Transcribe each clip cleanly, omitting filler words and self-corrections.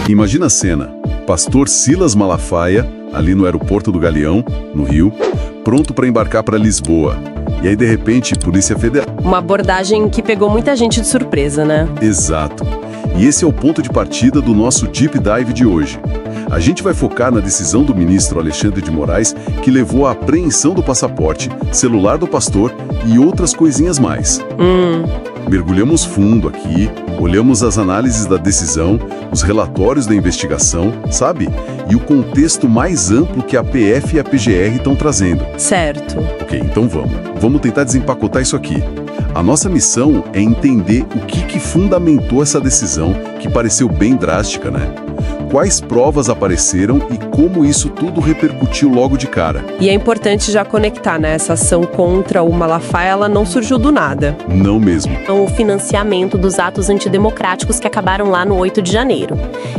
Imagina a cena. Pastor Silas Malafaia, ali no aeroporto do Galeão, no Rio, pronto para embarcar para Lisboa. E aí, de repente, Polícia Federal. Uma abordagem que pegou muita gente de surpresa, né? Exato. E esse é o ponto de partida do nosso Deep Dive de hoje. A gente vai focar na decisão do ministro Alexandre de Moraes que levou à apreensão do passaporte, celular do pastor e outras coisinhas mais. Mergulhamos fundo aqui, olhamos as análises da decisão, os relatórios da investigação, sabe? E o contexto mais amplo que a PF e a PGR estão trazendo. Certo. Ok, então vamos tentar desempacotar isso aqui. A nossa missão é entender o que fundamentou essa decisão, que pareceu bem drástica, né? Quais provas apareceram e como isso tudo repercutiu logo de cara. E é importante já conectar, né? Essa ação contra o Malafaia, ela não surgiu do nada. Não mesmo. O financiamento dos atos antidemocráticos que acabaram lá no 8 de janeiro.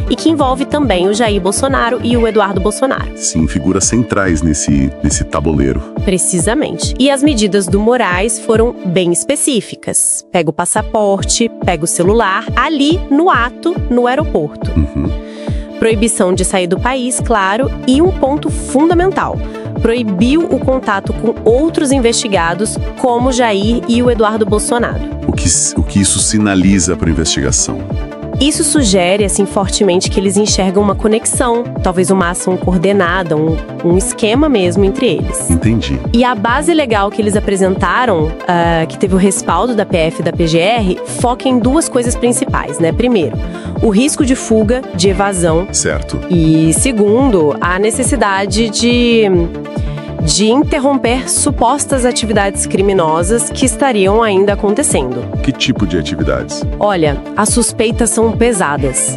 E que envolve também o Jair Bolsonaro e o Eduardo Bolsonaro. Sim, figuras centrais nesse tabuleiro. Precisamente. E as medidas do Moraes foram bem específicas. Pega o passaporte, pega o celular, ali no ato, no aeroporto. Proibição de sair do país, claro, e um ponto fundamental. Proibiu o contato com outros investigados, como Jair e o Eduardo Bolsonaro. O que isso sinaliza para a investigação? Isso sugere, assim, fortemente que eles enxergam uma conexão, talvez uma ação coordenada, um esquema mesmo entre eles. Entendi. E a base legal que eles apresentaram, que teve o respaldo da PF e da PGR, foca em duas coisas principais, né? Primeiro, o risco de fuga, de evasão. Certo. E segundo, a necessidade de interromper supostas atividades criminosas que estariam ainda acontecendo. Que tipo de atividades? Olha, as suspeitas são pesadas.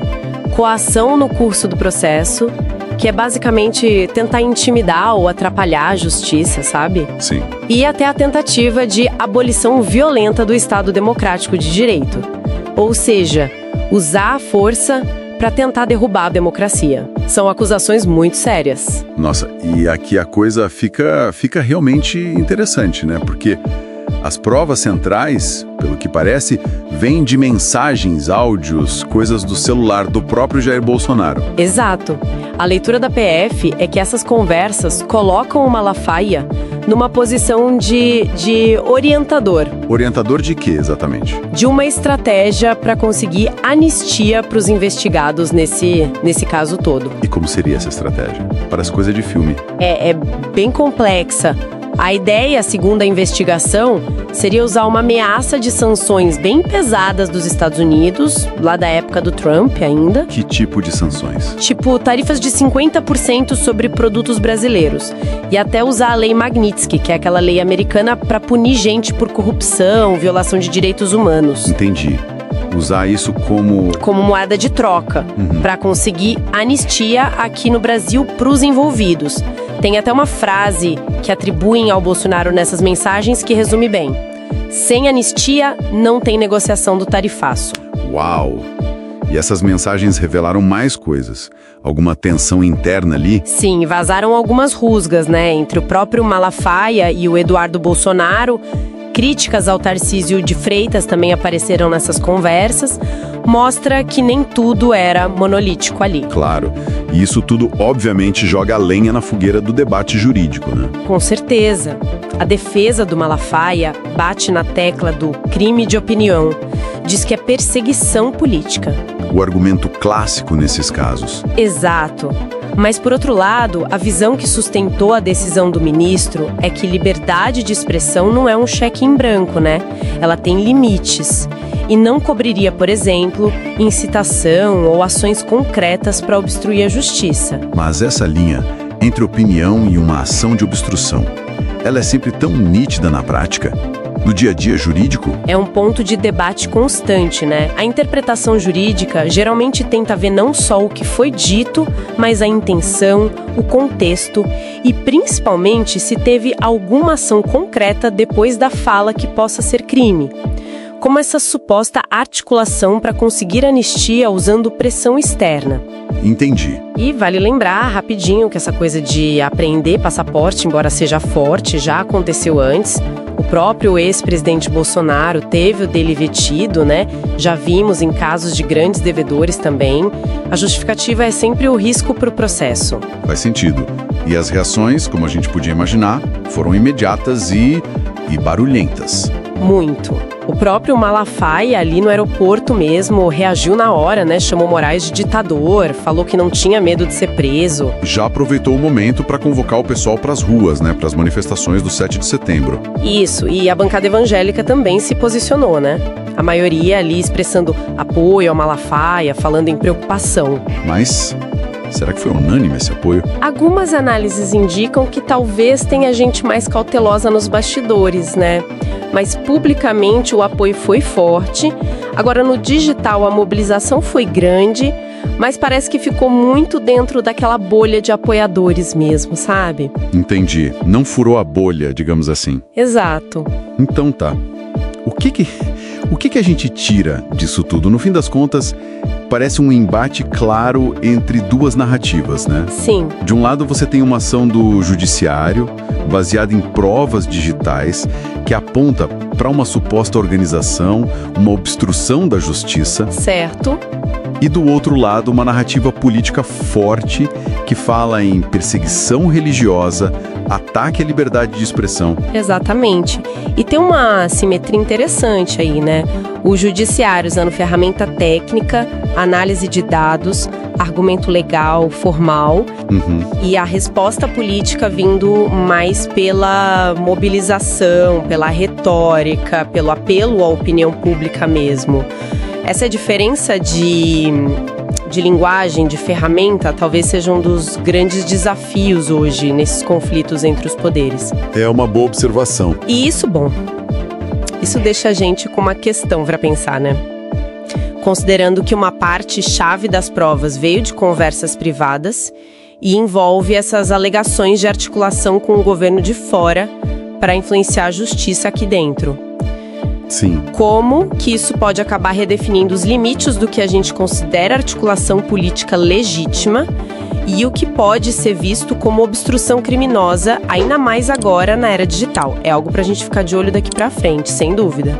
Coação no curso do processo, que é basicamente tentar intimidar ou atrapalhar a justiça, sabe? Sim. E até a tentativa de abolição violenta do Estado Democrático de Direito. Ou seja, usar a força para tentar derrubar a democracia. São acusações muito sérias. Nossa, e aqui a coisa fica realmente interessante, né? Porque as provas centrais, pelo que parece, vêm de mensagens, áudios, coisas do celular do próprio Jair Bolsonaro. Exato. A leitura da PF é que essas conversas colocam o Malafaia numa posição de orientador. Orientador de quê, exatamente? De uma estratégia para conseguir anistia para os investigados nesse caso todo. E como seria essa estratégia? Parece coisa de filme. É bem complexa. A ideia, segundo a investigação, seria usar uma ameaça de sanções bem pesadas dos Estados Unidos, lá da época do Trump ainda. Que tipo de sanções? Tipo, tarifas de 50% sobre produtos brasileiros. E até usar a lei Magnitsky, que é aquela lei americana para punir gente por corrupção, violação de direitos humanos. Entendi. Usar isso como moeda de troca, para conseguir anistia aqui no Brasil para os envolvidos. Tem até uma frase que atribuem ao Bolsonaro nessas mensagens que resume bem: sem anistia, não tem negociação do tarifaço. Uau! E essas mensagens revelaram mais coisas? Alguma tensão interna ali? Sim, vazaram algumas rusgas, né? Entre o próprio Malafaia e o Eduardo Bolsonaro. Críticas ao Tarcísio de Freitas também apareceram nessas conversas. Mostra que nem tudo era monolítico ali. Claro. E isso tudo, obviamente, joga a lenha na fogueira do debate jurídico, né? Com certeza. A defesa do Malafaia bate na tecla do crime de opinião. Diz que é perseguição política. O argumento clássico nesses casos. Exato. Mas, por outro lado, a visão que sustentou a decisão do ministro é que liberdade de expressão não é um cheque em branco, né? Ela tem limites. E não cobriria, por exemplo, incitação ou ações concretas para obstruir a justiça. Mas essa linha entre opinião e uma ação de obstrução, ela é sempre tão nítida na prática? No dia a dia jurídico? É um ponto de debate constante, né? A interpretação jurídica geralmente tenta ver não só o que foi dito, mas a intenção, o contexto e, principalmente, se teve alguma ação concreta depois da fala que possa ser crime. como essa suposta articulação para conseguir anistia usando pressão externa. Entendi. E vale lembrar rapidinho que essa coisa de apreender passaporte, embora seja forte, já aconteceu antes. O próprio ex-presidente Bolsonaro teve o dele vetido, né? Já vimos em casos de grandes devedores também. A justificativa é sempre o risco para o processo. Faz sentido. E as reações, como a gente podia imaginar, foram imediatas e barulhentas. Muito. O próprio Malafaia, ali no aeroporto mesmo, reagiu na hora, né? Chamou Moraes de ditador, falou que não tinha medo de ser preso. Já aproveitou o momento para convocar o pessoal para as ruas, né? Para as manifestações do 7 de setembro. Isso, e a bancada evangélica também se posicionou, né? A maioria ali expressando apoio ao Malafaia, falando em preocupação. Mas será que foi unânime esse apoio? Algumas análises indicam que talvez tenha gente mais cautelosa nos bastidores, né? Mas publicamente o apoio foi forte. Agora, no digital, a mobilização foi grande, mas parece que ficou muito dentro daquela bolha de apoiadores mesmo, sabe? Entendi. Não furou a bolha, digamos assim. Exato. Então tá. O que a gente tira disso tudo? No fim das contas, parece um embate claro entre duas narrativas, né? Sim. De um lado, você tem uma ação do judiciário, baseada em provas digitais, que aponta para uma suposta organização, uma obstrução da justiça. Certo. E do outro lado, uma narrativa política forte, que fala em perseguição religiosa, ataque à liberdade de expressão. Exatamente. E tem uma simetria interessante aí, né? O judiciário usando ferramenta técnica, análise de dados, argumento legal, formal, e a resposta política vindo mais pela mobilização, pela retórica, pelo apelo à opinião pública mesmo. Essa diferença de linguagem, de ferramenta, talvez seja um dos grandes desafios hoje nesses conflitos entre os poderes. É uma boa observação. E isso deixa a gente com uma questão para pensar, né? Considerando que uma parte-chave das provas veio de conversas privadas e envolve essas alegações de articulação com o governo de fora para influenciar a justiça aqui dentro. Sim. Como que isso pode acabar redefinindo os limites do que a gente considera articulação política legítima e o que pode ser visto como obstrução criminosa, ainda mais agora na era digital. É algo pra gente ficar de olho daqui pra frente, sem dúvida.